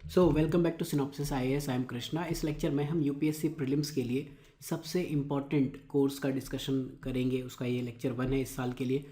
So welcome back to Synopsis IAS. I am Krishna. इस lecture में हम यूपीएससी प्रीलिम्स के लिए सबसे इम्पॉर्टेंट कोर्स का डिस्कशन करेंगे। उसका ये लेक्चर 1 है इस साल के लिए।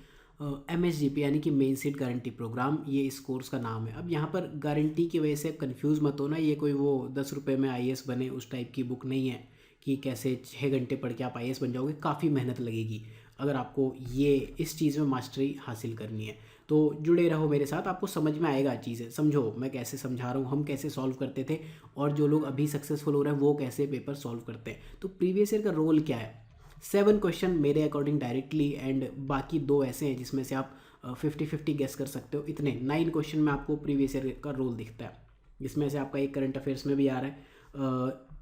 एमएसजीपी यानी कि मेन सीट गारंटी प्रोग्राम, ये इस कोर्स का नाम है। अब यहाँ पर गारंटी की वजह से कंफ्यूज मत होना, ये कोई वो 10 रुपये में आईएएस बने उस टाइप की बुक नहीं है कि कैसे 6 घंटे पढ़ के आप आईएएस बन जाओगे। काफ़ी मेहनत लगेगी अगर आपको ये इस चीज़ में मास्टरी हासिल करनी है। तो जुड़े रहो मेरे साथ, आपको समझ में आएगा चीज़ें। समझो मैं कैसे समझा रहा हूँ, हम कैसे सॉल्व करते थे और जो लोग अभी सक्सेसफुल हो रहे हैं वो कैसे पेपर सॉल्व करते हैं। तो प्रीवियस ईयर का रोल क्या है? 7 क्वेश्चन मेरे अकॉर्डिंग डायरेक्टली, एंड बाकी 2 ऐसे हैं जिसमें से आप 50-50 गेस कर सकते हो। इतने 9 क्वेश्चन में आपको प्रीवियस ईयर का रोल दिखता है, जिसमें से आपका एक करंट अफेयर्स में भी आ रहा है।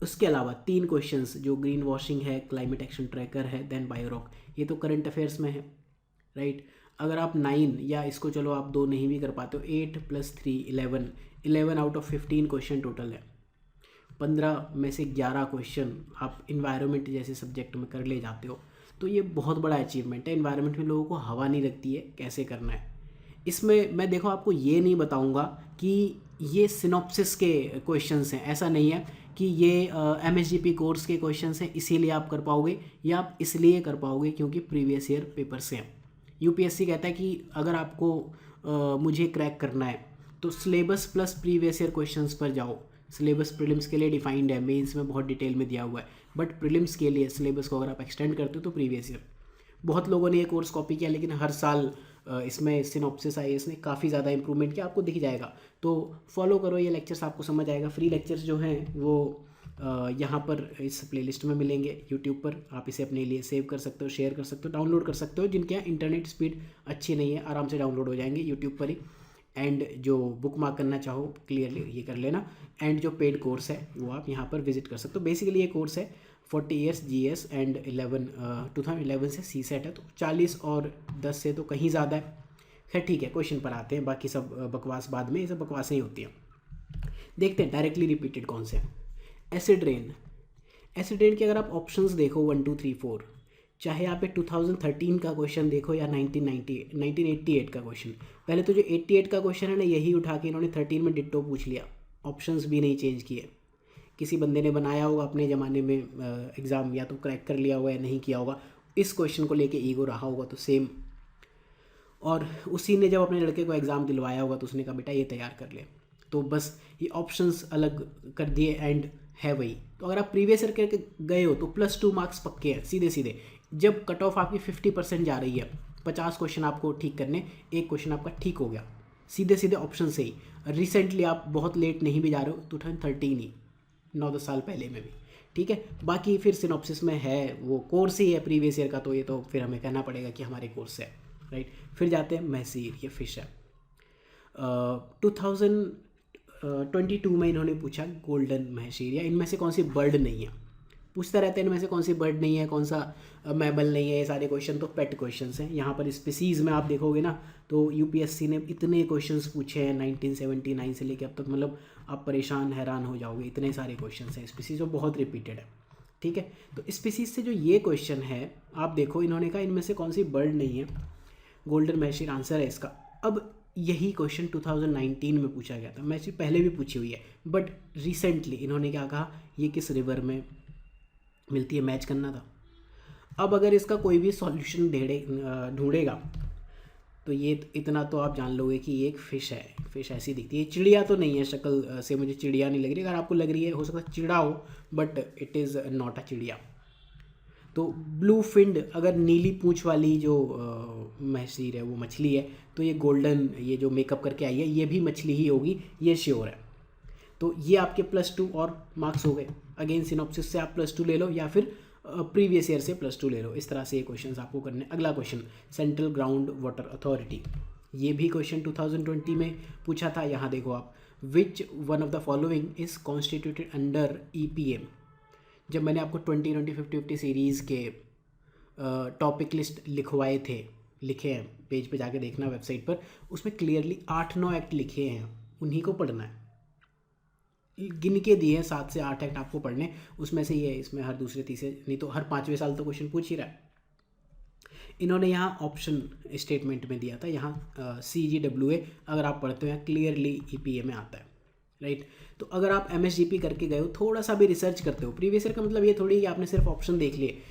उसके अलावा 3 क्वेश्चंस जो ग्रीन वॉशिंग है, क्लाइमेट एक्शन ट्रैकर है, देन बायोरॉक, ये तो करंट अफेयर्स में है, राइट। अगर आप 9 या इसको चलो आप 2 नहीं भी कर पाते हो, 8 + 3 11 आउट ऑफ 15 क्वेश्चन टोटल है। 15 में से 11 क्वेश्चन आप इन्वायरमेंट जैसे सब्जेक्ट में कर ले जाते हो, तो ये बहुत बड़ा अचीवमेंट है। इन्वायरमेंट में लोगों को हवा नहीं लगती है, कैसे करना है। इसमें मैं देखो आपको ये नहीं बताऊंगा कि ये सिनॉप्सिस के क्वेश्चंस हैं, ऐसा नहीं है कि ये एमएसजीपी कोर्स के क्वेश्चंस हैं इसीलिए आप कर पाओगे, या आप इसलिए कर पाओगे क्योंकि प्रीवियस ईयर पेपर से हैं। यूपीएससी कहता है कि अगर आपको मुझे क्रैक करना है तो syllabus plus previous year questions पर जाओ। सिलेबस प्रीलिम्स के लिए डिफाइंड है, मेंस में बहुत डिटेल में दिया हुआ है, बट प्रीलिम्स के लिए सिलेबस को अगर आप एक्सटेंड करते हो तो प्रीवियस ईयर। बहुत लोगों ने ये कोर्स कॉपी किया, लेकिन हर साल इसमें सिनॉप्सिस आईएएस ने काफ़ी ज़्यादा इंप्रूवमेंट किया, आपको दिख जाएगा। तो फॉलो करो ये लेक्चर्स, आपको समझ आएगा। फ्री लेक्चर्स जो हैं वो यहाँ पर इस प्लेलिस्ट में मिलेंगे यूट्यूब पर। आप इसे अपने लिए सेव कर सकते हो, शेयर कर सकते हो, डाउनलोड कर सकते हो। जिनके यहाँ इंटरनेट स्पीड अच्छी नहीं है, आराम से डाउनलोड हो जाएंगे यूट्यूब पर ही। एंड जो बुक मार्क करना चाहो क्लियरली ये कर लेना। एंड जो पेड कोर्स है वो आप यहाँ पर विजिट कर सकते हो। बेसिकली ये कोर्स है 40 ईयर्स जीएस एंड 2011 से सी सेट है, तो 40 और 10 से तो कहीं ज़्यादा है। खैर ठीक है, क्वेश्चन पर आते हैं, बाकी सब बकवास बाद में, ये सब बकवासें ही होती हैं। देखते हैं डायरेक्टली रिपीटेड कौन से हैं। Acid rain. एसिड रेन के अगर आप ऑप्शंस देखो 1 2 3 4, चाहे आप एक 2013 का क्वेश्चन देखो या 1988 का क्वेश्चन। पहले तो जो 88 का क्वेश्चन है ना, यही उठा के इन्होंने 13 में डिट्टो पूछ लिया, ऑप्शंस भी नहीं चेंज किए। किसी बंदे ने बनाया होगा अपने ज़माने में एग्ज़ाम, या तो क्रैक कर लिया होगा या नहीं किया होगा, इस क्वेश्चन को लेके ईगो रहा होगा तो सेम। और उसी ने जब अपने लड़के को एग्ज़ाम दिलवाया होगा तो उसने कहा बेटा ये तैयार कर ले। तो बस ये ऑप्शंस अलग कर दिए एंड है वही। तो अगर आप प्रीवियस ईयर करके गए हो तो +2 मार्क्स पक्के हैं सीधे सीधे। जब कट ऑफ आपकी 50% जा रही है, 50 क्वेश्चन आपको ठीक करने, एक क्वेश्चन आपका ठीक हो गया, सीधे सीधे ऑप्शन से ही। रिसेंटली आप बहुत लेट नहीं भी जा रहे हो, 2013 ही, 9-10 साल पहले में भी, ठीक है। बाकी फिर सिनॉप्सिस में है, वो कोर्स ही है प्रीवियस ईयर का, तो ये तो फिर हमें कहना पड़ेगा कि हमारे कोर्स है, राइट। फिर जाते हैं महसीर, ये फिश है। 2022 में इन्होंने पूछा गोल्डन महसीर, या इनमें से कौन सी बर्ड नहीं है। पूछता रहता है इनमें से कौन सी बर्ड नहीं है, कौन सा मैमल नहीं है। ये सारे क्वेश्चन तो पेट क्वेश्चंस हैं। यहाँ पर स्पीसीज़ में आप देखोगे ना, तो यूपीएससी ने इतने क्वेश्चंस पूछे हैं 1979 से लेकर अब तक, मतलब आप परेशान हैरान हो जाओगे, इतने सारे क्वेश्चंस हैं। स्पीसीज़ जो बहुत रिपीटेड है, ठीक है। तो स्पीसीज़ से जो ये क्वेश्चन है, आप देखो इन्होंने कहा इनमें से कौन सी बर्ड नहीं है, गोल्डन महसीर आंसर है इसका। अब यही क्वेश्चन 2019 में पूछा गया था, महसीर पहले भी पूछी हुई है, बट रिसेंटली इन्होंने क्या कहा, ये किस रिवर में मिलती है, मैच करना था। अब अगर इसका कोई भी सॉल्यूशन ढूंढेगा तो ये इतना तो आप जान लोगे कि ये एक फ़िश है। फ़िश ऐसी दिखती है, चिड़िया तो नहीं है, शक्ल से मुझे चिड़िया नहीं लग रही। अगर आपको लग रही है, हो सकता है चिड़ा हो, but it is not a चिड़िया। तो ब्लू फिंड, अगर नीली पूंछ वाली जो महसीर है वो मछली है, तो ये गोल्डन, ये जो मेकअप करके आई है, ये भी मछली ही होगी, ये श्योर है। तो ये आपके +2 और मार्क्स हो गए। अगेन सिनॉप्सिस से आप +2 ले लो, या फिर प्रीवियस ईयर से +2 ले लो। इस तरह से ये क्वेश्चंस आपको करने। अगला question, central ground water authority, ये भी क्वेश्चन 2020 में पूछा था। यहाँ देखो आप, which one of the following is constituted under EPM. जब मैंने आपको 20-20-50-50 सीरीज़ के टॉपिक लिस्ट लिखवाए थे, लिखे हैं, पेज पे जाके देखना वेबसाइट पर, उसमें क्लियरली 8-9 एक्ट लिखे हैं, उन्हीं को पढ़ना है। गिन के दिए हैं 7 से 8 एक्ट आपको पढ़ने, उसमें से ये, इसमें हर दूसरे तीसरे नहीं तो हर 5वें साल तो क्वेश्चन पूछ ही रहा है। इन्होंने यहाँ ऑप्शन स्टेटमेंट में दिया था, यहाँ CGWA अगर आप पढ़ते हो यहाँ क्लियरली EPA में आता है, राइट। तो अगर आप MSGP करके गए हो, थोड़ा सा भी रिसर्च करते हो, प्रीवियस ईयर का मतलब ये थोड़ी कि आपने सिर्फ ऑप्शन देख लिए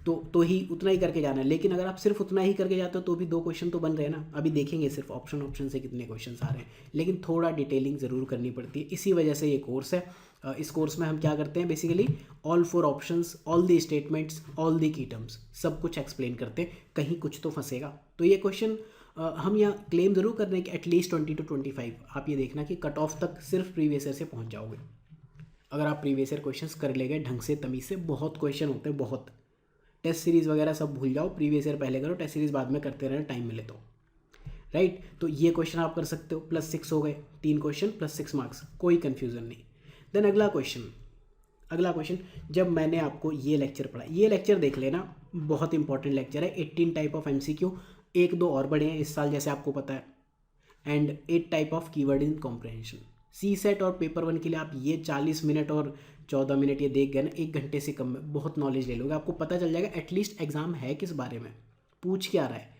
तो ही उतना ही करके जाना है। लेकिन अगर आप सिर्फ उतना ही करके जाते हो तो भी 2 क्वेश्चन तो बन रहे हैं ना। अभी देखेंगे सिर्फ ऑप्शन से कितने क्वेश्चन आ रहे हैं, लेकिन थोड़ा डिटेलिंग ज़रूर करनी पड़ती है। इसी वजह से ये कोर्स है। इस कोर्स में हम क्या करते हैं, basically all 4 options, all the statements, all the की टर्म्स, सब कुछ एक्सप्लेन करते हैं। कहीं कुछ तो फंसेगा। तो ये क्वेश्चन हम यहाँ क्लेम ज़रूर कर रहे हैं कि एटलीस्ट 20 to 25। आप ये देखना कि कट ऑफ तक सिर्फ प्रीवियस ईयर से पहुँच जाओगे अगर आप प्रीवियस ईयर क्वेश्चंस कर ले गए ढंग से, तमीज़ से। बहुत क्वेश्चन होते हैं, बहुत। टेस्ट सीरीज़ वगैरह सब भूल जाओ, प्रीवियस ईयर पहले करो, टेस्ट सीरीज़ बाद में करते रहना टाइम मिले तो, राइट। तो ये क्वेश्चन आप कर सकते हो। +6 हो गए, 3 क्वेश्चन +6 मार्क्स, कोई कन्फ्यूज़न नहीं। देन अगला क्वेश्चन, जब मैंने आपको ये लेक्चर पढ़ा, ये लेक्चर देख लेना, बहुत इंपॉर्टेंट लेक्चर है। 18 टाइप ऑफ MCQ, 1-2 और बढ़े हैं इस साल जैसे आपको पता है, and 8 type of keyword in comprehension. CSET और पेपर 1 के लिए आप ये 40 मिनट और 14 मिनट ये देख गए ना, 1 घंटे से कम में बहुत नॉलेज ले लोगे। आपको पता चल जाएगा एटलीस्ट एग्ज़ाम है किस बारे में, पूछ क्या रहा है।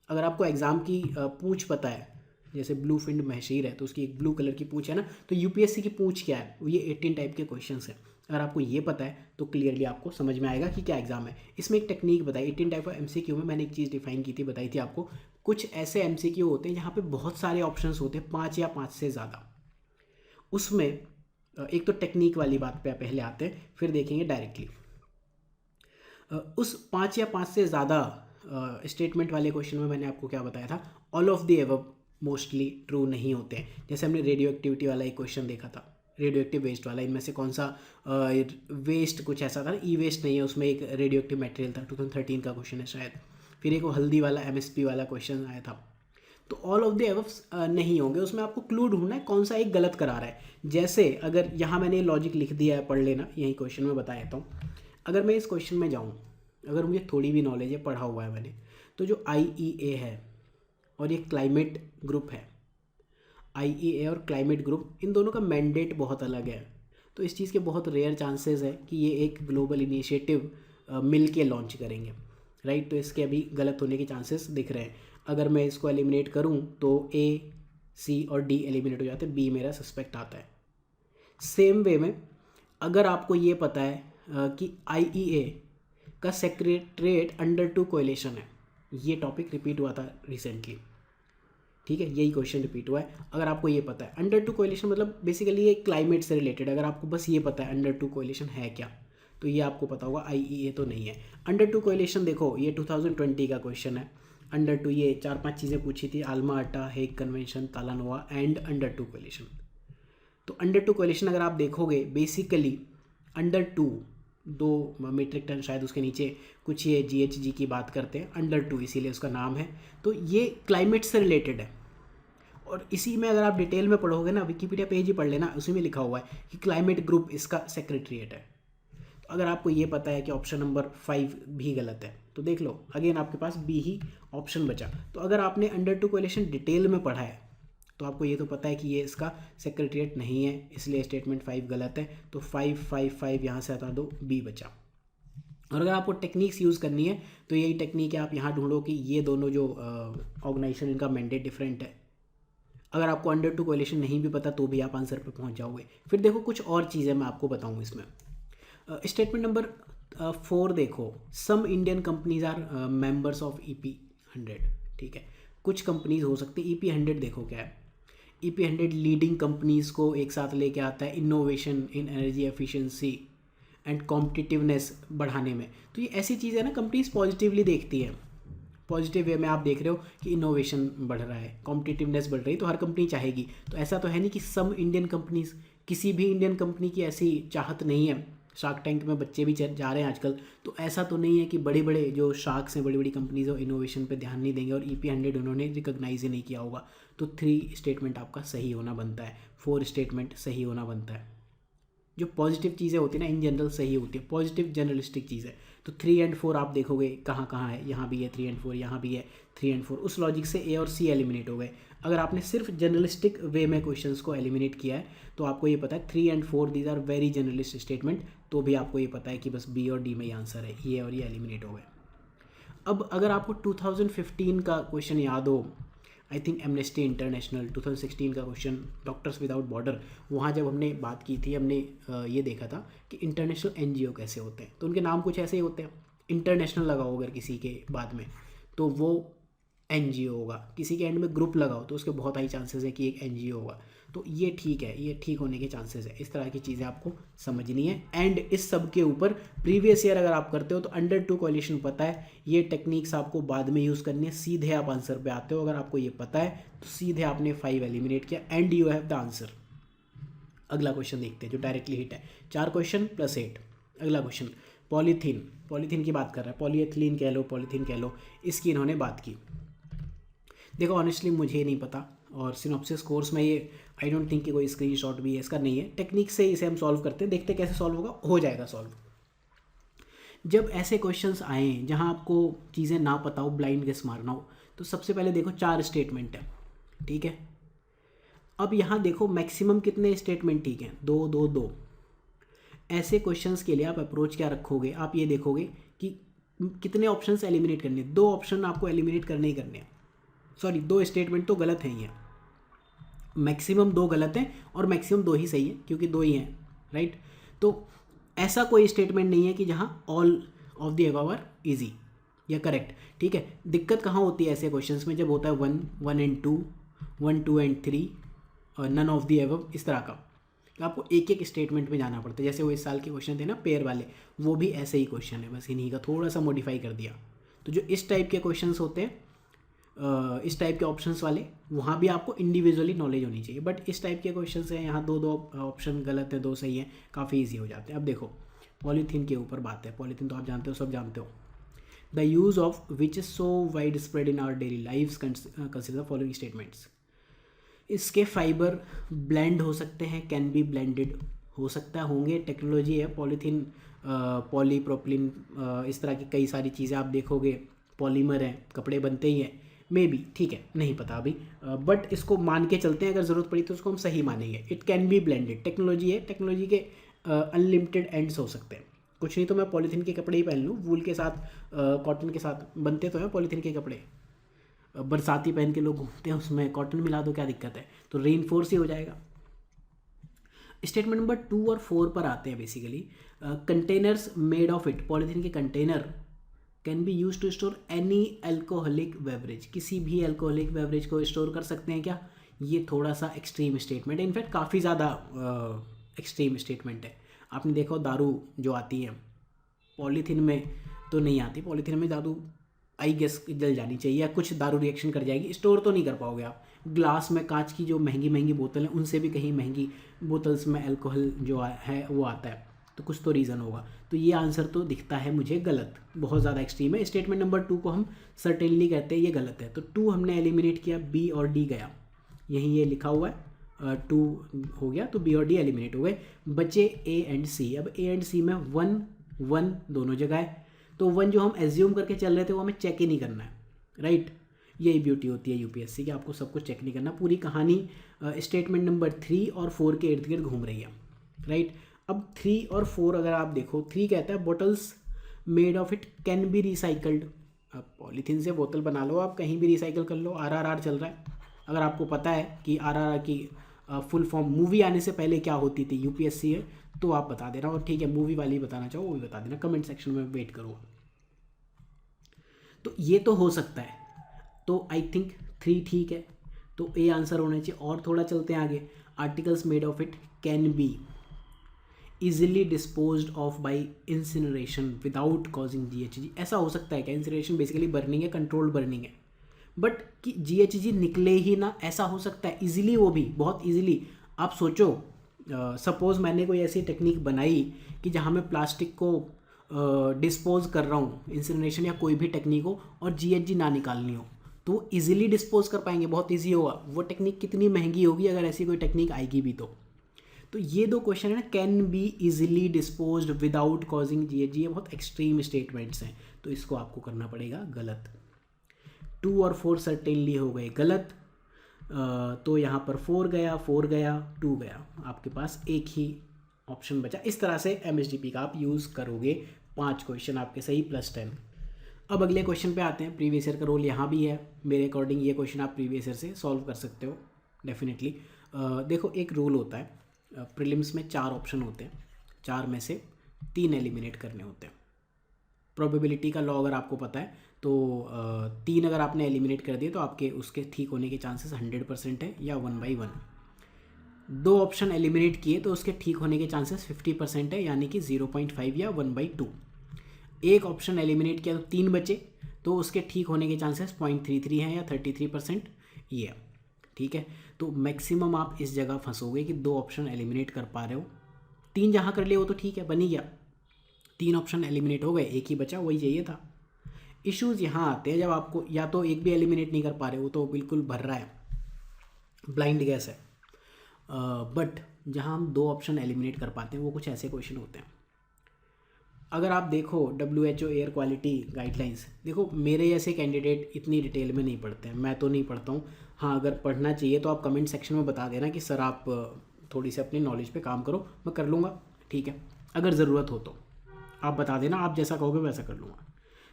अगर आपको एग्ज़ाम की पूछ पता है, जैसे ब्लू फिंड महशीर है तो उसकी एक ब्लू कलर की पूछ है ना, तो UPSC की पूछ क्या है, ये 18 टाइप के क्वेश्चंस हैं। अगर आपको ये पता है तो क्लियरली आपको समझ में आएगा कि क्या एग्जाम है। इसमें एक टेक्निक बताई, 18 टाइप ऑफ MCQ में मैंने एक चीज़ डिफाइन की थी, बताई थी आपको। कुछ ऐसे MCQ होते हैं जहाँ पे बहुत सारे ऑप्शंस होते हैं, 5 या 5 से ज़्यादा। उसमें एक तो टेक्निक वाली बात पे पहले आते हैं, फिर देखेंगे डायरेक्टली। उस 5 या 5 से ज़्यादा स्टेटमेंट वाले क्वेश्चन में मैंने आपको क्या बताया था, all of the above mostly true नहीं होते हैं। जैसे हमने रेडियो एक्टिविटी वाला एक क्वेश्चन देखा था, रेडियो एक्टिव वेस्ट वाला, इनमें से कौन सा वेस्ट कुछ ऐसा था, ई वेस्ट नहीं है, उसमें एक रेडियो एक्टिव मटेरियल था, 2013 का क्वेश्चन है शायद। फिर एक वो हल्दी वाला MSP वाला क्वेश्चन आया था। तो ऑल ऑफ द एबव नहीं होंगे, उसमें आपको क्लू ढूंढना है कौन सा एक गलत करा रहा है। जैसे अगर यहाँ मैंने लॉजिक लिख दिया है, पढ़ लेना, यही क्वेश्चन में बता देता हूँ। अगर मैं इस क्वेश्चन में जाऊँ, अगर मुझे थोड़ी भी नॉलेज है, पढ़ा हुआ है मैंने, तो जो IEA है और ये क्लाइमेट ग्रुप है, IEA और क्लाइमेट ग्रुप, इन दोनों का मैंडेट बहुत अलग है। तो इस चीज़ के बहुत रेयर चांसेस है कि ये एक ग्लोबल इनिशिएटिव मिल के लॉन्च करेंगे, राइट। तो इसके अभी गलत होने के चांसेस दिख रहे हैं। अगर मैं इसको एलिमिनेट करूं तो A, C और D एलिमिनेट हो जाते हैं, B मेरा सस्पेक्ट आता है। सेम वे में अगर आपको ये पता है कि IEA का सेक्रेटरीट अंडर 2 कोएलिशन है, ये टॉपिक रिपीट हुआ था रिसेंटली, ठीक है, यही क्वेश्चन रिपीट हुआ है। अगर आपको ये पता है अंडर 2 कोएलिशन मतलब बेसिकली ये क्लाइमेट से रिलेटेड, अगर आपको बस ये पता है अंडर 2 कोएलिशन है क्या, तो ये आपको पता होगा। IEA तो नहीं है। अंडर 2 कोएलिशन देखो, ये 2020 का क्वेश्चन है। अंडर 2 ये 4-5 चीज़ें पूछी थी, Alma Ata, Hague convention, Talanoa and under 2 coalition. तो अंडर 2 कोएलिशन अगर आप देखोगे, बेसिकली अंडर 2 2 मीट्रिक टन, शायद उसके नीचे कुछ ये GHG की बात करते हैं, अंडर 2 इसीलिए उसका नाम है। तो ये क्लाइमेट से रिलेटेड है। और इसी में अगर आप डिटेल में पढ़ोगे ना, विकिपीडिया पेज ही पढ़ लेना, उसी में लिखा हुआ है कि क्लाइमेट ग्रुप इसका सेक्रेटरीट है। तो अगर आपको ये पता है कि ऑप्शन नंबर 5 भी गलत है, तो देख लो, अगेन आपके पास B ही ऑप्शन बचा। तो अगर आपने अंडर 2 कोएलिशन डिटेल में पढ़ा है तो आपको ये तो पता है कि ये इसका सेक्रेटरीट नहीं है, इसलिए स्टेटमेंट 5 गलत है। तो 5 5 5 यहाँ से हटा दो, B बचा। और अगर आपको टेक्निक्स यूज़ करनी है तो यही टेक्निक है, आप यहाँ ढूंढो कि ये दोनों जो ऑर्गेनाइजेशन, इनका मैंडेट डिफरेंट है। अगर आपको अंडर 2 कोएलिशन नहीं भी पता तो भी आप आंसर पे पहुँच जाओगे। फिर देखो कुछ और चीज़ें मैं आपको बताऊँ इसमें। स्टेटमेंट नंबर 4 देखो, some Indian companies are members of EP100, ठीक है। कुछ कंपनीज हो सकती है। EP100 देखो क्या है, EP100 लीडिंग कंपनीज को एक साथ लेके आता है innovation in energy efficiency and competitiveness बढ़ाने में। तो ये ऐसी चीज़ है ना, कंपनीज पॉजिटिवली देखती है। पॉजिटिव वे में आप देख रहे हो कि इनोवेशन बढ़ रहा है, कॉम्पिटिटिवनेस बढ़ रही है, तो हर कंपनी चाहेगी। तो ऐसा तो है नहीं कि सम इंडियन कंपनीज, किसी भी इंडियन कंपनी की ऐसी चाहत नहीं है। शार्क टैंक में बच्चे भी जा रहे हैं आजकल, तो ऐसा तो नहीं है कि बड़े बड़े जो शार्क्स हैं, बड़ी बड़ी कंपनीज, और इनोवेशन पे ध्यान नहीं देंगे और EP100 उन्होंने रिकॉग्नाइज ही नहीं किया होगा। तो 3 स्टेटमेंट आपका सही होना बनता है, 4 स्टेटमेंट सही होना बनता है। जो पॉजिटिव चीज़ें होती हैं ना, इन जनरल सही होती है, पॉजिटिव जर्नलिस्टिक चीज़ है। तो 3 एंड 4 आप देखोगे कहाँ कहाँ है, यहाँ भी है 3 एंड 4, यहाँ भी है 3 एंड 4। उस लॉजिक से A और C एलिमिनेट हो गए। अगर आपने सिर्फ जर्नलिस्टिक वे में क्वेश्चंस को एलिमिनेट किया है तो आपको ये पता है 3 and 4 these are very journalist statement, तो भी आपको ये पता है कि बस B और D में ही आंसर है, ये और ये एलिमिनेट हो गए। अब अगर आपको 2015 का क्वेश्चन याद हो, आई थिंक एमनेस्टी इंटरनेशनल 2016 का क्वेश्चन, डॉक्टर्स विदाउट बॉर्डर, वहाँ जब हमने बात की थी हमने ये देखा था कि इंटरनेशनल एनजीओ कैसे होते हैं, तो उनके नाम कुछ ऐसे ही होते हैं। इंटरनेशनल लगाओ अगर किसी के बाद में तो वो एनजीओ होगा, किसी के एंड में ग्रुप लगाओ तो उसके बहुत हाई चांसेस है कि एक एनजीओ होगा। तो ये ठीक है, ये ठीक होने के चांसेस है। इस तरह की चीज़ें आपको समझनी है। एंड इस सब के ऊपर प्रीवियस ईयर अगर आप करते हो तो अंडर 2 क्वालिफिकेशन पता है, ये टेक्निक्स आपको बाद में यूज़ करनी है, सीधे आप आंसर पे आते हो। अगर आपको ये पता है तो सीधे आपने 5 एलिमिनेट किया and you have the answer. अगला क्वेश्चन देखते हैं जो डायरेक्टली हिट है, 4 क्वेश्चन प्लस 8। अगला क्वेश्चन पॉलीथीन की बात कर रहा है, पॉलीएथिलीन कह लो, पॉलीथीन कह लो, इसकी इन्होंने बात की। देखो ऑनेस्टली मुझे नहीं पता, और सिनॉप्सिस कोर्स में ये आई डोंट थिंक कि कोई स्क्रीनशॉट भी है इसका नहीं है। टेक्निक से इसे हम सॉल्व करते हैं, देखते हैं कैसे सॉल्व होगा, हो जाएगा सॉल्व। जब ऐसे क्वेश्चंस आए जहां आपको चीज़ें ना पता हो, ब्लाइंड गेस मारना हो, तो सबसे पहले देखो 4 स्टेटमेंट है, ठीक है। अब यहाँ देखो मैक्सिमम कितने स्टेटमेंट, ठीक है, 2 2 2। ऐसे क्वेश्चंस के लिए आप अप्रोच क्या रखोगे, आप ये देखोगे कि कितने ऑप्शंस एलिमिनेट करने हैं। 2 ऑप्शन आपको एलिमिनेट करने ही करने हैं, सॉरी 2 स्टेटमेंट तो गलत है ही है, मैक्सिमम 2 गलत हैं और मैक्सिमम 2 ही सही है क्योंकि 2 ही हैं, राइट। तो ऐसा कोई स्टेटमेंट नहीं है कि जहां all of the above are easy या करेक्ट, ठीक है। दिक्कत कहाँ होती है ऐसे क्वेश्चंस में, जब होता है 1 1 एंड 2, 1 2 एंड 3 और नन ऑफ द अबव, इस तरह का। तो आपको एक एक स्टेटमेंट में जाना पड़ता है। जैसे वो इस साल के क्वेश्चन थे ना पेयर वाले, वो भी ऐसे ही क्वेश्चन है, बस इन्हीं का थोड़ा सा मॉडिफाई कर दिया। तो जो इस टाइप के क्वेश्चंस होते हैं, इस टाइप के ऑप्शंस वाले, वहाँ भी आपको इंडिविजुअली नॉलेज होनी चाहिए। बट इस टाइप के क्वेश्चंस हैं, यहाँ 2 2 ऑप्शन गलत है, 2 सही है, काफ़ी ईजी हो जाते हैं। अब देखो पॉलीथीन के ऊपर बात है। पॉलीथीन तो आप जानते हो, सब जानते हो। The use of which is so wide spread in our daily life consider the following statements. इसके फाइबर ब्लेंड हो सकते हैं, कैन बी ब्लेंडेड हो सकता है, होंगे, टेक्नोलॉजी है। पॉलीथीन, पॉलीप्रोपिलीन, इस तरह की कई सारी चीज़ें आप देखोगे, पॉलीमर हैं, कपड़े बनते ही हैं, मे बी, ठीक है, नहीं पता अभी, बट इसको मान के चलते हैं, अगर ज़रूरत पड़ी तो उसको हम सही मानेंगे। It can be blended, technology है, टेक्नोलॉजी के अनलिमिटेड एंड्स हो सकते हैं। कुछ नहीं तो मैं पॉलीथीन के कपड़े ही पहन लूँ, वूल के साथ, कॉटन के साथ बनते तो हैं पॉलीथीन के कपड़े, बरसाती पहन के लोग घूमते हैं, उसमें कॉटन मिला दो, क्या दिक्कत है, तो रेनफोर्स ही हो जाएगा। स्टेटमेंट नंबर 2 और 4 पर आते हैं। Basically containers made of it, polythene के container can be use to store any alcoholic beverage, किसी भी एल्कोहलिक बेवरेज को स्टोर कर सकते हैं क्या। ये थोड़ा सा एक्सट्रीम स्टेटमेंट है, इनफैक्ट काफ़ी ज़्यादा एक्सट्रीम स्टेटमेंट है। आपने देखा दारू जो आती है पॉलीथीन में तो नहीं आती, पॉलीथीन में दारू आई गेस जल जानी चाहिए, या कुछ दारू रिएक्शन कर जाएगी, स्टोर तो नहीं कर पाओगे आप। ग्लास में, कांच की जो महंगी महंगी बोतल है, उनसे भी कहीं महंगी बोतल्स में अल्कोहल जो है वो आता है, तो कुछ तो रीज़न होगा। तो ये आंसर तो दिखता है मुझे गलत, बहुत ज़्यादा एक्सट्रीम है। स्टेटमेंट नंबर 2 को हम सर्टेनली कहते हैं ये गलत है, तो 2 हमने एलिमिनेट किया, बी और डी गया, यहीं ये लिखा हुआ है, 2 हो गया, तो बी और डी एलिमिनेट हो गए, बचे ए एंड सी। अब ए एंड सी में 1 1 दोनों जगह है, तो 1 जो हम एज्यूम करके चल रहे थे वो हमें चेक ही नहीं करना है, राइट। यही ब्यूटी होती है यूपीएससी की, आपको सब कुछ चेक नहीं करना। पूरी कहानी स्टेटमेंट नंबर 3 और 4 के इर्द गिर्द घूम रही है, राइट। अब 3 और 4 अगर आप देखो, 3 कहता है bottles made of it can be recycled. अब पॉलीथीन से बोतल बना लो, आप कहीं भी रिसाइकल कर लो, आरआरआर चल रहा है। अगर आपको पता है कि आरआरआर की फुल फॉर्म मूवी आने से पहले क्या होती थी, यूपीएससी है, तो आप बता देना, और ठीक है मूवी वाली बताना चाहो वो भी बता देना, कमेंट सेक्शन में वेट करूँगा। तो ये तो हो सकता है, तो आई थिंक 3 ठीक है, तो ए आंसर होना चाहिए। और थोड़ा चलते हैं आगे, articles made of it can be easily disposed of by incineration without causing GHG. ऐसा हो सकता है क्या, इंसिनरेशन बेसिकली बर्निंग है, कंट्रोल्ड बर्निंग है, बट कि जीएचजी निकले ही ना, ऐसा हो सकता है इजीली, वो भी बहुत इजीली। आप सोचो, सपोज मैंने कोई ऐसी टेक्निक बनाई कि जहाँ मैं प्लास्टिक को डिस्पोज कर रहा हूँ, इंसिनरेशन या कोई भी टेक्निक हो, और जीएचजी ना निकालनी हो, तो वो ईजिली डिस्पोज कर पाएंगे, बहुत ईजी होगा। वो टेक्निक कितनी महंगी होगी अगर ऐसी कोई टेक्निक आएगी भी तो ये 2 क्वेश्चन है ना, can be easily disposed without causing GHG, ये बहुत एक्सट्रीम स्टेटमेंट्स हैं, तो इसको आपको करना पड़ेगा गलत। 2 और 4 सर्टेनली हो गए गलत, तो यहाँ पर 4 गया, 4 गया, 2 गया, आपके पास एक ही ऑप्शन बचा। इस तरह से एमएसडीपी का आप यूज़ करोगे। 5 क्वेश्चन आपके सही +10। अब अगले क्वेश्चन पे आते हैं। प्रीवियस ईयर का रोल यहाँ भी है, मेरे अकॉर्डिंग ये क्वेश्चन आप प्रीवियस ईयर से सॉल्व कर सकते हो डेफिनेटली। देखो एक रूल होता है, प्रीलिम्स में 4 ऑप्शन होते हैं, 4 में से 3 एलिमिनेट करने होते हैं। प्रोबेबिलिटी का लॉ अगर आपको पता है तो 3 अगर आपने एलिमिनेट कर दिए तो आपके उसके ठीक होने के चांसेस 100% है या 1/1। 2 ऑप्शन एलिमिनेट किए तो उसके ठीक होने के चांसेस 50% है, यानी कि 0.5 या 1/2। एक ऑप्शन एलिमिनेट किया तो 3 बचे तो उसके ठीक होने के चांसेस 0.33 हैं या 33%, ये ठीक है। तो मैक्सिमम आप इस जगह फंसोगे कि 2 ऑप्शन एलिमिनेट कर पा रहे हो। 3 जहाँ कर लिए वो तो ठीक है, बन ही गया। 3 ऑप्शन एलिमिनेट हो गए, एक ही बचा, वही चाहिए था। इश्यूज़ यहाँ आते हैं जब आपको या तो एक भी एलिमिनेट नहीं कर पा रहे, वो तो बिल्कुल भर रहा है, ब्लाइंड गैस है। बट जहाँ हम 2 ऑप्शन एलिमिनेट कर पाते हैं वो कुछ ऐसे क्वेश्चन होते हैं। अगर आप देखो WHO एयर क्वालिटी गाइडलाइंस, देखो मेरे जैसे कैंडिडेट इतनी डिटेल में नहीं पढ़ते हैं, मैं तो नहीं पढ़ता हूँ। हाँ, अगर पढ़ना चाहिए तो आप कमेंट सेक्शन में बता देना कि सर आप थोड़ी सी अपनी नॉलेज पे काम करो, मैं कर लूँगा, ठीक है। अगर ज़रूरत हो तो आप बता देना, आप जैसा कहोगे वैसा कर लूँगा।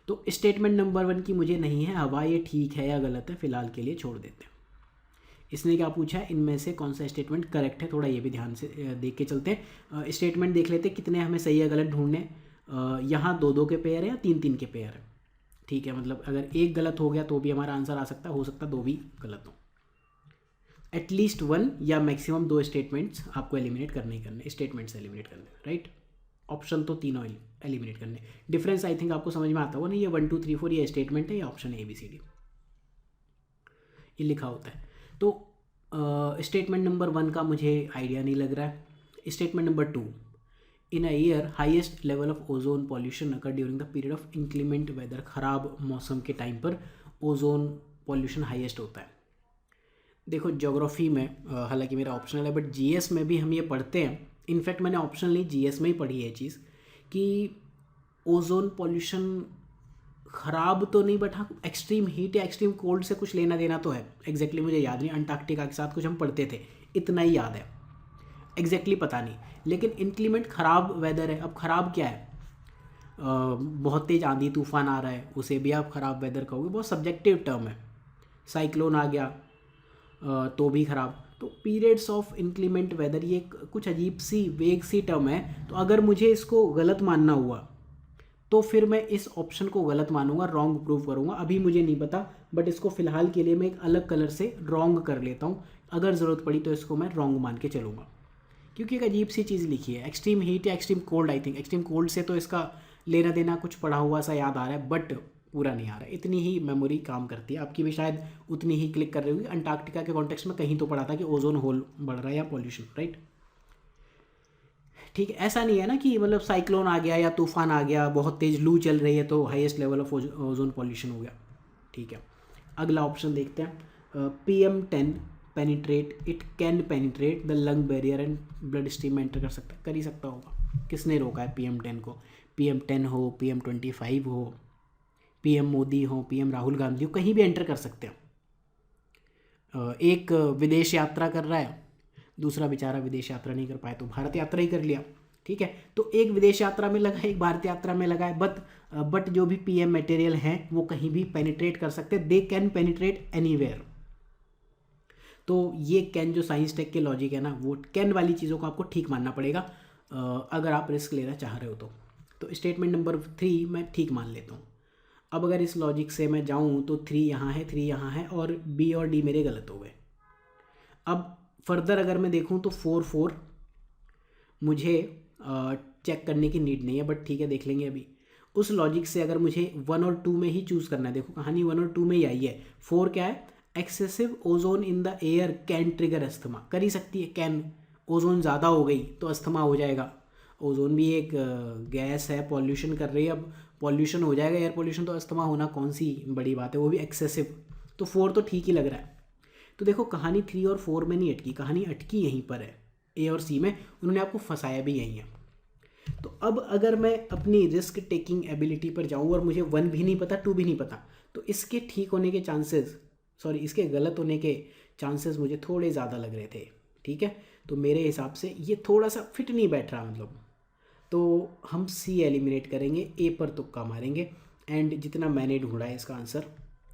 तो स्टेटमेंट नंबर 1 की मुझे नहीं है हवा, ये ठीक है या गलत है फ़िलहाल के लिए छोड़ देते हैं। इसने क्या पूछा है, इनमें से कौन सा स्टेटमेंट करेक्ट है, थोड़ा ये भी ध्यान से देख के चलते हैं। स्टेटमेंट देख लेते हैं कितने हमें सही या गलत ढूंढने। यहाँ 2-2 के पेयर है या 3-3 के पेयर है, ठीक है। मतलब अगर एक गलत हो गया तो भी हमारा आंसर आ सकता है, हो सकता है 2 भी गलत हो। एटलीस्ट 1 या मैक्सिमम 2 स्टेटमेंट्स आपको एलिमिनेट करने ही करने, स्टेटमेंट्स एलिमिनेट करने, राइट। ऑप्शन तो तीनों एलिमिनेट करने। डिफरेंस आई थिंक आपको समझ में आता होगा, नहीं ये 1 2 3 4 ये स्टेटमेंट है, या ऑप्शन ABCD ये लिखा होता है। तो स्टेटमेंट नंबर 1 का मुझे आइडिया नहीं लग रहा है। Statement number 2, in a year highest level of ozone pollution occur during the period of inclement weather, खराब मौसम के टाइम पर ओजोन पॉल्यूशन हाईएस्ट होता है। देखो ज्योग्राफी में हालांकि मेरा ऑप्शनल है, बट GS में भी हम ये पढ़ते हैं। इनफैक्ट मैंने ऑप्शनल नहीं, GS में ही पढ़ी है चीज़ कि ओजोन पॉल्यूशन ख़राब तो नहीं, बट हाँ एक्सट्रीम हीट या एक्सट्रीम कोल्ड से कुछ लेना देना तो है। एग्जैक्टली मुझे याद नहीं, अंटार्कटिका के साथ कुछ हम पढ़ते थे, इतना ही याद है, एग्जैक्टली पता नहीं। लेकिन इंक्लीमेंट ख़राब वेदर है। अब ख़राब क्या है, बहुत तेज़ आंधी तूफान आ रहा है, उसे भी आप ख़राब वेदर कहोगे, बहुत सब्जेक्टिव टर्म है। साइक्लोन आ गया तो भी ख़राब। तो पीरियड्स ऑफ इंक्लीमेंट वेदर ये कुछ अजीब सी वेग सी टर्म है। तो अगर मुझे इसको गलत मानना हुआ तो फिर मैं इस ऑप्शन को गलत मानूंगा, रॉन्ग प्रूव करूंगा। अभी मुझे नहीं पता, बट इसको फिलहाल के लिए मैं एक अलग कलर से रॉन्ग कर लेता हूँ। अगर ज़रूरत पड़ी तो इसको मैं रॉन्ग मान के चलूँगा, क्योंकि एक अजीब सी चीज़ लिखी है, एक्सट्रीम हीट या extreme cold. I think extreme cold से तो इसका लेना देना कुछ पढ़ा हुआ सा याद आ रहा है, बट पूरा नहीं आ रहा है। इतनी ही मेमोरी काम करती है, आपकी भी शायद उतनी ही क्लिक कर रही होगी। अंटार्कटिका के कॉन्टेक्स्ट में कहीं तो पढ़ा था कि ओजोन होल बढ़ रहा है या पॉल्यूशन, राइट। ठीक है, ऐसा नहीं है ना कि मतलब साइक्लोन आ गया या तूफान आ गया, बहुत तेज़ लू चल रही है तो highest level of ozone pollution हो गया, ठीक है। अगला ऑप्शन देखते हैं। PM10 penetrate, it can penetrate the lung barrier and blood stream में एंटर कर सकता है, कर ही सकता होगा। किसने रोका है PM10 को? PM10 हो, PM25 हो, PM मोदी हो, PM राहुल गांधी हो, कहीं भी एंटर कर सकते हैं। एक विदेश यात्रा कर रहा है, दूसरा बेचारा विदेश यात्रा नहीं कर पाया तो भारत यात्रा ही कर लिया, ठीक है। तो एक विदेश यात्रा में लगा है, एक भारत यात्रा में लगा है, बट जो भी PM मटेरियल हैं वो कहीं भी पेनिट्रेट कर सकते हैं, दे कैन पेनिट्रेट एनीवेयर। तो ये कैन जो साइंस टेक के लॉजिक है ना, वो कैन वाली चीज़ों को आपको ठीक मानना पड़ेगा अगर आप रिस्क लेना चाह रहे हो तो स्टेटमेंट नंबर 3 मैं ठीक मान लेता हूँ। अब अगर इस लॉजिक से मैं जाऊँ तो 3 यहाँ है, 3 यहाँ है, और B और D मेरे गलत हो गए। अब फर्दर अगर मैं देखूँ तो 4 मुझे चेक करने की नीड नहीं है, बट ठीक है देख लेंगे अभी। उस लॉजिक से अगर मुझे 1 और 2 में ही चूज़ करना है, देखो कहानी 1 और 2 में ही आई है। 4 क्या है, excessive ozone in the air can trigger asthma, कर ही सकती है कैन। ओजोन ज़्यादा हो गई तो अस्थमा हो जाएगा। ओजोन भी एक गैस है, पॉल्यूशन कर रही है, अब पॉल्यूशन हो जाएगा, एयर पॉल्यूशन, तो अस्थमा होना कौन सी बड़ी बात है, वो भी एक्सेसिव। तो 4 तो ठीक ही लग रहा है। तो देखो कहानी 3 और 4 में नहीं अटकी, कहानी अटकी यहीं पर है, A और C में। उन्होंने आपको फंसाया भी यहीं है। तो अब अगर मैं अपनी रिस्क टेकिंग एबिलिटी पर जाऊँ और मुझे 1 भी नहीं पता, 2 भी नहीं पता, तो इसके ठीक होने के चांसेस, इसके गलत होने के चांसेस मुझे थोड़े ज़्यादा लग रहे थे, ठीक है। तो मेरे हिसाब से ये थोड़ा सा फिट नहीं बैठ रहा, मतलब। तो हम C एलिमिनेट करेंगे, A पर तुक्का मारेंगे। एंड जितना मैंने ढूंढा है इसका आंसर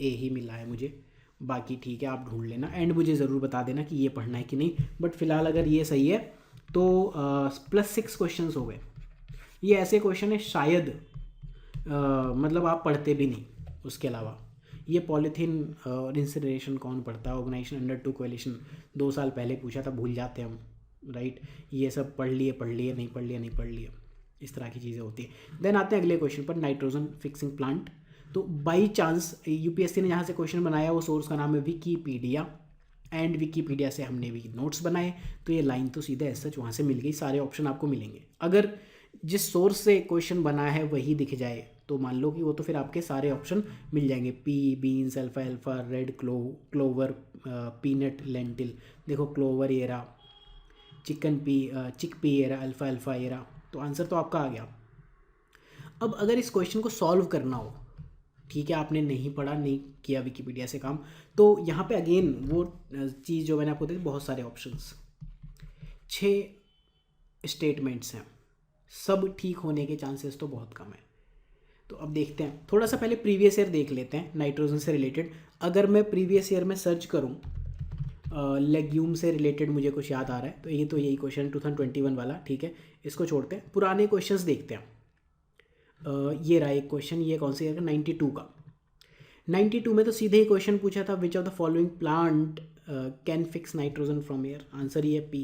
ए ही मिला है मुझे। बाकी ठीक है, आप ढूंढ लेना एंड मुझे ज़रूर बता देना कि ये पढ़ना है कि नहीं। बट फिलहाल अगर ये सही है तो +6 क्वेश्चन हो गए। ये ऐसे क्वेश्चन है शायद मतलब आप पढ़ते भी नहीं। उसके अलावा ये पॉलीथीन और इंसिनरेशन कौन पढ़ता है, ऑर्गेनाइजेशन अंडर 2 कोएलिशन 2 साल पहले पूछा था, भूल जाते हैं हम, राइट। ये सब पढ़ लिए नहीं पढ़ लिया नहीं पढ़ लिया, इस तरह की चीज़ें होती हैं। देन आते हैं अगले क्वेश्चन पर, नाइट्रोजन फिक्सिंग प्लांट। तो बाई चांस यूपीएससी ने जहाँ से क्वेश्चन बनाया वो सोर्स का नाम है विकीपीडिया, एंड विकीपीडिया से हमने भी नोट्स बनाए। तो ये लाइन तो सीधे ऐसा वहाँ से मिल गई, सारे ऑप्शन आपको मिलेंगे। अगर जिस सोर्स से क्वेश्चन बना है वही दिख जाए तो मान लो कि वो तो फिर आपके सारे ऑप्शन मिल जाएंगे, P, beans, alpha alpha, red clover, peanut, lentil. देखो क्लोवर एरा, चिक P era, alpha alpha era, तो आंसर तो आपका आ गया। अब अगर इस क्वेश्चन को सॉल्व करना हो, ठीक है, आपने नहीं पढ़ा, नहीं किया विकिपीडिया से काम, तो यहाँ पे अगेन वो चीज़ जो मैंने आपको दी, बहुत सारे ऑप्शंस, 6 स्टेटमेंट्स हैं, सब ठीक होने के चांसेस तो बहुत कम है। तो अब देखते हैं, थोड़ा सा पहले प्रीवियस ईयर देख लेते हैं नाइट्रोजन से रिलेटेड। अगर मैं प्रीवियस ईयर में सर्च करूँ लेग्यूम से रिलेटेड, मुझे कुछ याद आ रहा है, तो ये तो यही क्वेश्चन 2021 वाला, ठीक है, इसको छोड़ते हैं, पुराने क्वेश्चंस देखते हैं। ये रहा एक क्वेश्चन, ये कौन से ईयर का, 92 का। 92 में तो सीधे ही क्वेश्चन पूछा था, which of the following plant can fix nitrogen from air, answer ये है पी।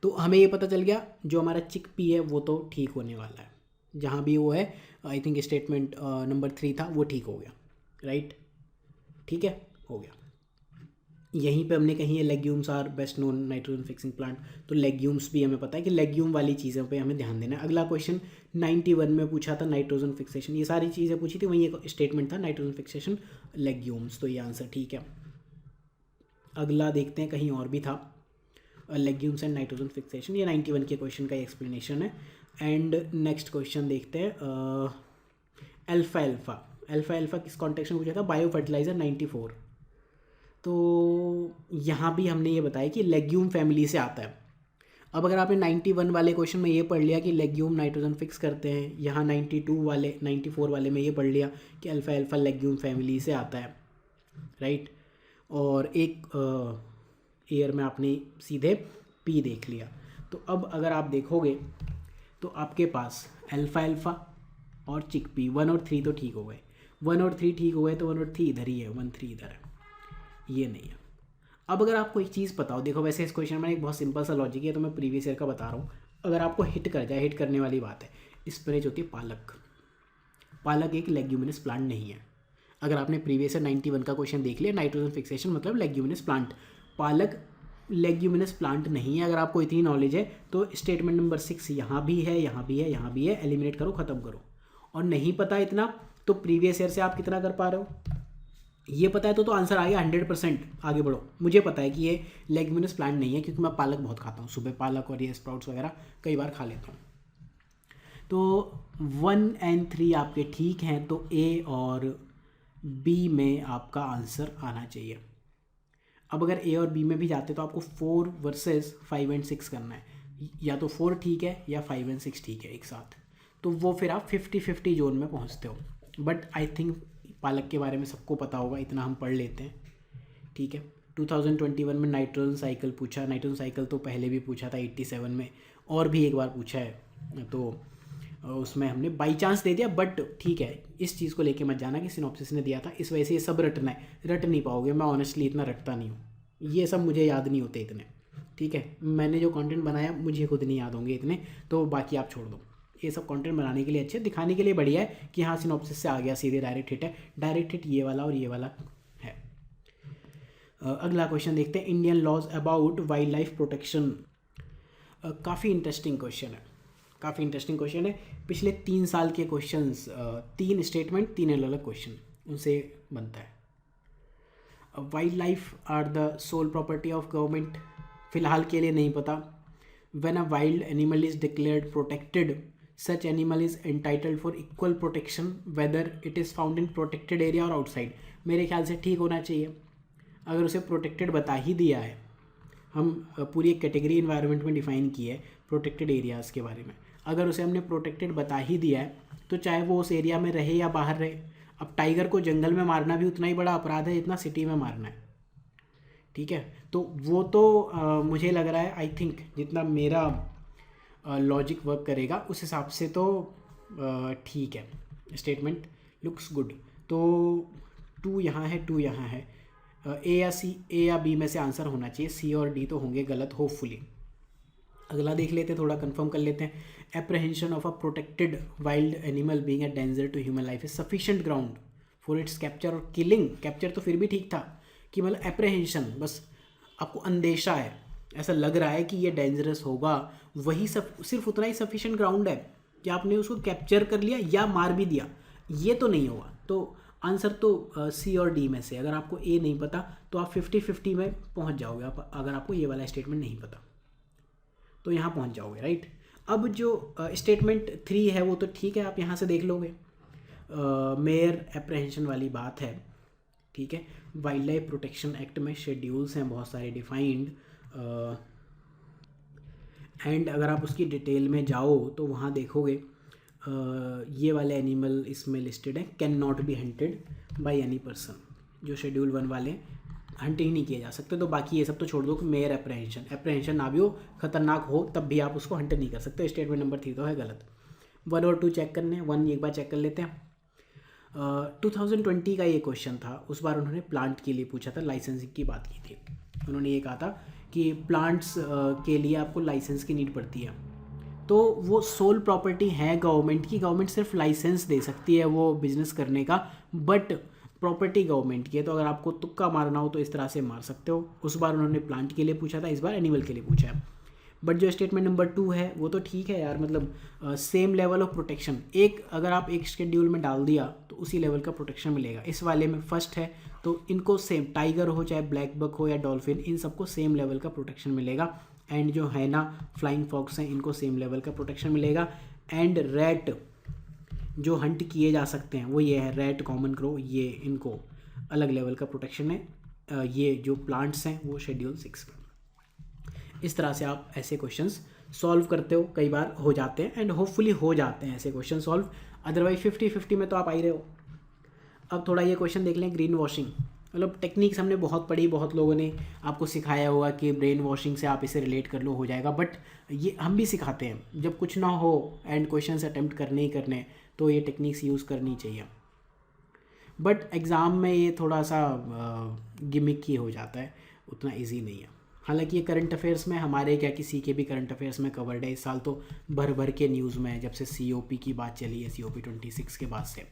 तो हमें ये पता चल गया जो हमारा चिक पी है वो तो ठीक होने वाला है, जहाँ भी वो है, आई थिंक स्टेटमेंट नंबर 3 था, वो ठीक हो गया, राइट, ठीक है, हो गया। यहीं पे हमने कहीं legumes are best known nitrogen fixing plant, तो लेग्यूम्स भी हमें पता है कि लेग्यूम वाली चीज़ों पे हमें ध्यान देना है। अगला क्वेश्चन 91 में पूछा था नाइट्रोजन फिक्सेशन, ये सारी चीज़ें पूछी थी, वहीं एक स्टेटमेंट था नाइट्रोजन फिक्सेशन लेग्यूम्स, तो ये आंसर ठीक है। अगला देखते हैं, कहीं और भी था लेग्यूम्स एंड नाइट्रोजन फिक्सेशन, ये 91 के क्वेश्चन का एक्सप्लेनेशन है। एंड नेक्स्ट क्वेश्चन देखते हैं, अल्फा अल्फा, अल्फा अल्फा किस कॉन्टेक्स्ट में पूछा था, बायो फर्टिलाइजर 94। तो यहाँ भी हमने ये बताया कि लेग्यूम फैमिली से आता है। अब अगर आपने 91 वाले क्वेश्चन में ये पढ़ लिया कि लेग्यूम नाइट्रोजन फिक्स करते हैं, यहाँ 94 वाले में ये पढ़ लिया कि अल्फा अल्फा लेग्यूम फैमिली से आता है, राइट, और एक ईयर में आपने सीधे पी देख लिया। तो अब अगर आप देखोगे तो आपके पास अल्फा अल्फा और चिक पी 1 और 3 तो ठीक हो गए, 1 और 3 ठीक हो गए, तो 1 और 3 इधर ही है, 1 3 इधर है, ये नहीं है। अब अगर आपको एक चीज़ पता हो, देखो वैसे इस क्वेश्चन में एक बहुत सिंपल सा लॉजिक है, तो मैं प्रीवियस ईयर का बता रहा हूँ, अगर आपको हिट कर जाए, हिट करने वाली बात है, स्पिनच होती है पालक, पालक एक लेग्यूमिनस प्लांट नहीं है। अगर आपने प्रीवियस ईयर 91 का क्वेश्चन देख लिया, नाइट्रोजन फिक्सेशन मतलब लेग्यूमिनस प्लांट, पालक लेग्यूमिनस प्लांट नहीं है। अगर आपको इतनी नॉलेज है तो स्टेटमेंट नंबर 6 यहाँ भी है, यहाँ भी है, यहाँ भी है, एलिमिनेट करो, ख़त्म करो। और नहीं पता इतना तो प्रीवियस ईयर से आप कितना कर पा रहे हो, ये पता है तो आंसर आ गया 100%। आगे बढ़ो, मुझे पता है कि ये लेग्यूमिनस प्लांट नहीं है क्योंकि मैं पालक बहुत खाता हूँ, सुबह पालक और ये स्प्राउट्स वगैरह कई बार खा लेता हूँ। तो 1 और 3 आपके ठीक हैं, तो ए और बी में आपका आंसर आना चाहिए। अब अगर ए और बी में भी जाते तो आपको 4 वर्सेस 5 और 6 करना है, या तो 4 ठीक है या 5 और 6 ठीक है एक साथ, तो वो फिर आप 50-50 जोन में पहुंचते हो। बट आई थिंक पालक के बारे में सबको पता होगा, इतना हम पढ़ लेते हैं, ठीक है। 2021 में नाइट्रोजन साइकिल पूछा, नाइट्रोजन साइकिल तो पहले भी पूछा था 87 में, और भी एक बार पूछा है, तो उसमें हमने बाई चांस दे दिया। बट ठीक है, इस चीज़ को लेके मत जाना कि सिनॉप्सिस ने दिया था, इस वजह से ये सब रटना है, रट नहीं पाओगे। मैं ऑनेस्टली इतना रटता नहीं हूँ, ये सब मुझे याद नहीं होते इतने, ठीक है। मैंने जो कंटेंट बनाया मुझे खुद नहीं याद होंगे इतने, तो बाकी आप छोड़ दो। ये सब कंटेंट बनाने के लिए अच्छे, दिखाने के लिए बढ़िया है कि हाँ सिनॉप्सिस से आ गया सीधे, डायरेक्ट हिट है, डायरेक्ट हिट ये वाला और ये वाला है। अगला क्वेश्चन देखते हैं, Indian laws about wild life protection. काफ़ी इंटरेस्टिंग क्वेश्चन है, काफ़ी इंटरेस्टिंग क्वेश्चन है। पिछले 3 साल के क्वेश्चंस, 3 स्टेटमेंट 3 अलग अलग क्वेश्चन उनसे बनता है। Wild life are the sole property of government, फिलहाल के लिए नहीं पता। When a wild animal is declared protected, such animal is entitled for equal protection whether it is found in protected area और आउटसाइड। मेरे ख्याल से ठीक होना चाहिए। अगर उसे प्रोटेक्टेड बता ही दिया है, हम पूरी एक कैटेगरी इन्वायरमेंट में डिफाइन की है प्रोटेक्टेड एरियाज़ के बारे में, अगर उसे हमने प्रोटेक्टेड बता ही दिया है तो चाहे वो उस एरिया में रहे या बाहर रहे, अब टाइगर को जंगल में मारना भी उतना ही बड़ा अपराध है जितना सिटी में मारना है, ठीक है। तो वो तो मुझे लग रहा है, आई थिंक जितना मेरा लॉजिक वर्क करेगा उस हिसाब से तो ठीक है, स्टेटमेंट लुक्स गुड। तो 2 यहाँ है, 2 यहाँ है, ए या बी में से आंसर होना चाहिए, सी और डी तो होंगे गलत होपफुली। अगला देख लेते हैं, थोड़ा कंफर्म कर लेते हैं। Apprehension of a protected wild animal being a danger to human life is sufficient ground for its capture और किलिंग। कैप्चर तो फिर भी ठीक था, कि मतलब एप्रहेंशन बस आपको अंदेशा है, ऐसा लग रहा है कि ये डेंजरस होगा, वही सब सिर्फ उतना ही सफिशिएंट ग्राउंड है कि आपने उसको कैप्चर कर लिया या मार भी दिया, ये तो नहीं होगा। तो आंसर तो सी और डी में से, अगर आपको ए नहीं पता तो आप 50-50 में पहुंच जाओगे, आप अगर आपको ये वाला स्टेटमेंट नहीं पता तो यहाँ पहुंच जाओगे, राइट। अब जो स्टेटमेंट 3 है वो तो ठीक है, आप यहाँ से देख लोगे, मेयर एप्रहेंशन वाली बात है, ठीक है। वाइल्ड लाइफ प्रोटेक्शन एक्ट में शेड्यूल्स हैं बहुत सारे डिफाइंड, एंड अगर आप उसकी डिटेल में जाओ तो वहाँ देखोगे ये वाले एनिमल इसमें लिस्टेड है, can not be hunted by any person, जो शेड्यूल 1 वाले हंट ही नहीं किए जा सकते। तो बाकी ये सब तो छोड़ दो कि मेयर एप्रहेंशन ना भी हो, खतरनाक हो, तब भी आप उसको हंट नहीं कर सकते। स्टेटमेंट नंबर 3 तो है गलत। 1 और 2 चेक करने, 1 एक बार चेक कर लेते हैं। 2020 का ये क्वेश्चन था, उस बार उन्होंने प्लांट के लिए पूछा था, लाइसेंसिंग की बात की थी। उन्होंने ये कहा था कि प्लांट्स के लिए आपको लाइसेंस की नीड पड़ती है, तो वो सोल प्रॉपर्टी है गवर्नमेंट की, गवर्नमेंट सिर्फ लाइसेंस दे सकती है वो बिजनेस करने का, बट प्रॉपर्टी गवर्नमेंट की है। तो अगर आपको तुक्का मारना हो तो इस तरह से मार सकते हो। उस बार उन्होंने प्लांट के लिए पूछा था, इस बार एनिमल के लिए पूछा है। बट जो स्टेटमेंट नंबर 2 है वो तो ठीक है यार, मतलब सेम लेवल ऑफ प्रोटेक्शन, अगर आप एक शेड्यूल में डाल दिया तो उसी लेवल का प्रोटेक्शन मिलेगा। इस वाले में फर्स्ट है तो इनको सेम, टाइगर हो चाहे ब्लैक बक हो या डॉल्फिन, इन सबको सेम लेवल का प्रोटेक्शन मिलेगा। एंड जो है ना फ्लाइंग फॉक्स हैं, इनको सेम लेवल का प्रोटेक्शन मिलेगा। एंड रैट जो हंट किए जा सकते हैं वो ये है, रैट, कॉमन क्रो, ये इनको अलग लेवल का प्रोटेक्शन है। ये जो प्लांट्स हैं वो शेड्यूल 6 में। इस तरह से आप ऐसे क्वेश्चंस सॉल्व करते हो, कई बार हो जाते हैं एंड होपफुली हो जाते हैं ऐसे क्वेश्चन सॉल्व, अदरवाइज 50-50 में तो आप आ ही रहे हो। अब थोड़ा ये क्वेश्चन देख लें, ग्रीन वॉशिंग, मतलब टेक्निक्स हमने बहुत पढ़ी, बहुत लोगों ने आपको सिखाया होगा कि ब्रेन वॉशिंग से आप इसे रिलेट कर लो, हो जाएगा, बट ये हम भी सिखाते हैं जब कुछ ना हो एंड क्वेश्चन अटैम्प्ट करने ही करने, तो ये टेक्निक्स यूज़ करनी चाहिए। बट एग्ज़ाम में ये थोड़ा सा गिमिक ही हो जाता है, उतना ईजी नहीं है। हालांकि ये करंट अफेयर्स में हमारे क्या, किसी के भी करंट अफेयर्स में कवर्ड है। इस साल तो भर भर के न्यूज़ में है, जब से COP की बात चली है, COP 26 के बाद से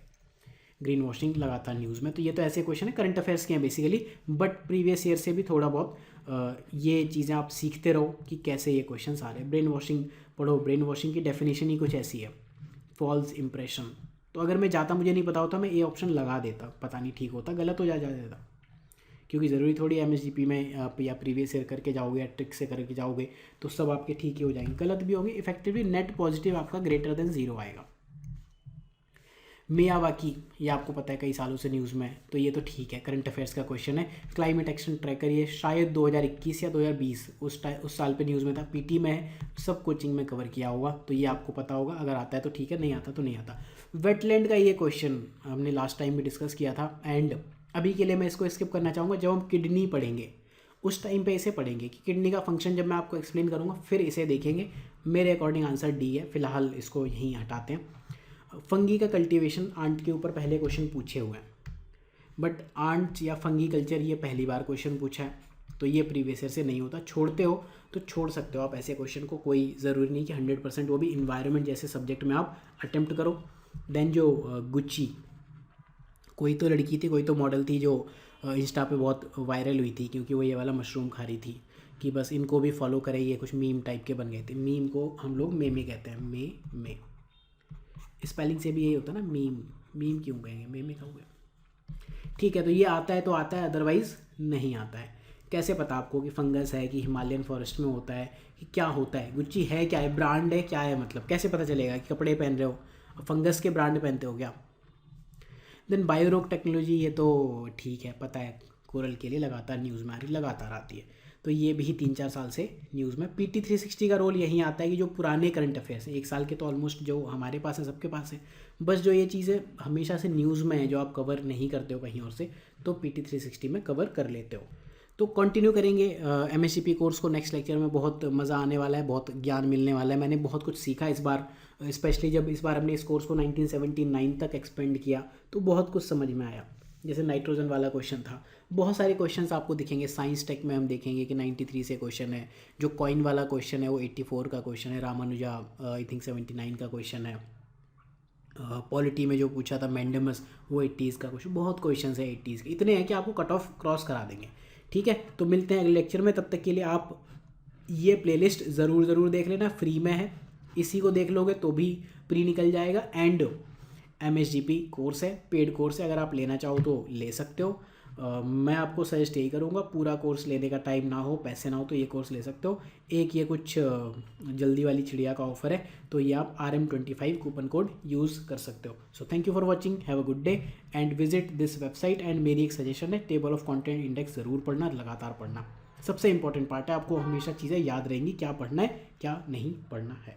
ग्रीन वॉशिंग लगातार न्यूज़ में। तो ये तो ऐसे क्वेश्चन है करंट अफेयर्स के हैं बेसिकली, बट प्रीवियस ईयर से भी थोड़ा बहुत ये चीज़ें आप सीखते रहो कि कैसे ये क्वेश्चन आ रहे हैं। ब्रेन वॉशिंग पढ़ो, ब्रेन वॉशिंग की डेफिनेशन ही कुछ ऐसी है, फॉल्स इंप्रेशन। तो अगर मैं जाता, मुझे नहीं पता होता, मैं ये ऑप्शन लगा देता, पता नहीं ठीक होता, गलत हो जाता, क्योंकि ज़रूरी थोड़ी MSGP में या प्रीवियस ईयर करके जाओगे या ट्रिक से करके जाओगे तो सब आपके ठीक ही हो जाएंगे, गलत भी होंगे। इफेक्टिवली नेट पॉजिटिव आपका ग्रेटर देन 0 आएगा। मियावाकी, ये आपको पता है कई सालों से न्यूज़ में है, तो ये तो ठीक है, करंट अफेयर्स का क्वेश्चन है। क्लाइमेट एक्शन ट्रैकर, ये शायद 2021 या 2020 उस साल पे न्यूज़ में था, PT में है, सब कोचिंग में कवर किया होगा, तो ये आपको पता होगा। अगर आता है तो ठीक है, नहीं आता तो नहीं आता। वेटलैंड का ये क्वेश्चन हमने लास्ट टाइम भी डिस्कस किया था, एंड अभी के लिए मैं इसको स्किप करना चाहूँगा। जब हम किडनी पढ़ेंगे उस टाइम पे इसे पढ़ेंगे कि किडनी का फंक्शन जब मैं आपको एक्सप्लेन करूँगा फिर इसे देखेंगे। मेरे अकॉर्डिंग आंसर D है, फिलहाल इसको यहीं हटाते हैं। फंगी का कल्टीवेशन, आंट के ऊपर पहले क्वेश्चन पूछे हुए हैं, बट आंट या फंगी कल्चर ये पहली बार क्वेश्चन पूछा है, तो ये प्रीवियस ईयर से नहीं होता। छोड़ते हो तो छोड़ सकते हो आप ऐसे क्वेश्चन को, कोई ज़रूरी नहीं कि 100%, वो भी इन्वायरमेंट जैसे सब्जेक्ट में आप अटेम्प्ट करो। देन जो गुच्ची, कोई तो लड़की थी, कोई तो मॉडल थी जो इंस्टा पे बहुत वायरल हुई थी, क्योंकि वो ये वाला मशरूम खा रही थी कि बस इनको भी फॉलो करें, ये कुछ मीम टाइप के बन गए थे। मीम को हम लोग मेमे कहते हैं, मे स्पेलिंग से भी यही होता है ना, मीम क्यों कहेंगे, मेमे कहोगे, ठीक है। तो ये आता है तो आता है, अदरवाइज़ नहीं आता है। कैसे पता आपको कि फंगस है कि हिमालयन फॉरेस्ट में होता है कि क्या होता है, गुच्ची है क्या है, ब्रांड है क्या है, मतलब कैसे पता चलेगा कि कपड़े पहन रहे हो फंगस के ब्रांड पहनते हो क्या। देन बायोरोक टेक्नोलॉजी, ये तो ठीक है, पता है, कोरल के लिए लगातार न्यूज़ में आ रही, लगातार आती है। तो ये भी 3-4 साल से न्यूज़ में। PT360 का रोल यही आता है कि जो पुराने करंट अफेयर्स हैं, 1 साल के तो ऑलमोस्ट जो हमारे पास है सबके पास है, बस जो ये चीज़ें हमेशा से न्यूज़ में है जो आप कवर नहीं करते हो कहीं और से, तो PT360 में कवर कर लेते हो। तो कंटिन्यू करेंगे MSCP कोर्स को नेक्स्ट लेक्चर में। बहुत मज़ा आने वाला है, बहुत ज्ञान मिलने वाला है। मैंने बहुत कुछ सीखा इस बार, स्पेशली जब इस बार हमने इस कोर्स को 1979 तक एक्सपेंड किया तो बहुत कुछ समझ में आया। जैसे नाइट्रोजन वाला क्वेश्चन था, बहुत सारे क्वेश्चंस आपको दिखेंगे। साइंस टेक में हम देखेंगे कि 93 से क्वेश्चन है। जो कॉइन वाला क्वेश्चन है वो 84 का क्वेश्चन है। रामानुजा आई थिंक 79 का क्वेश्चन है। पॉलिटी में जो पूछा था मैंडेमस, वो 80s का क्वेश्चन। बहुत क्वेश्चन है 80s के, इतने हैं कि आपको कट ऑफ क्रॉस करा देंगे। ठीक है, तो मिलते हैं अगले लेक्चर में। तब तक के लिए आप ये प्लेलिस्ट ज़रूर देख लेना, फ्री में है। इसी को देख लोगे तो भी प्री निकल जाएगा। एंड MSGP कोर्स है, पेड कोर्स है, अगर आप लेना चाहो तो ले सकते हो। मैं आपको सजेस्ट यही करूँगा, पूरा कोर्स लेने का टाइम ना हो, पैसे ना हो, तो ये कोर्स ले सकते हो। एक ये कुछ जल्दी वाली चिड़िया का ऑफर है, तो ये आप RM25 कूपन कोड यूज़ कर सकते हो। So thank you for watching, have a good day and visit this website. And मेरी एक सजेशन है, टेबल ऑफ कंटेंट इंडेक्स ज़रूर पढ़ना, लगातार पढ़ना सबसे इंपॉर्टेंट पार्ट है। आपको हमेशा चीज़ें याद रहेंगी, क्या पढ़ना है क्या नहीं पढ़ना है।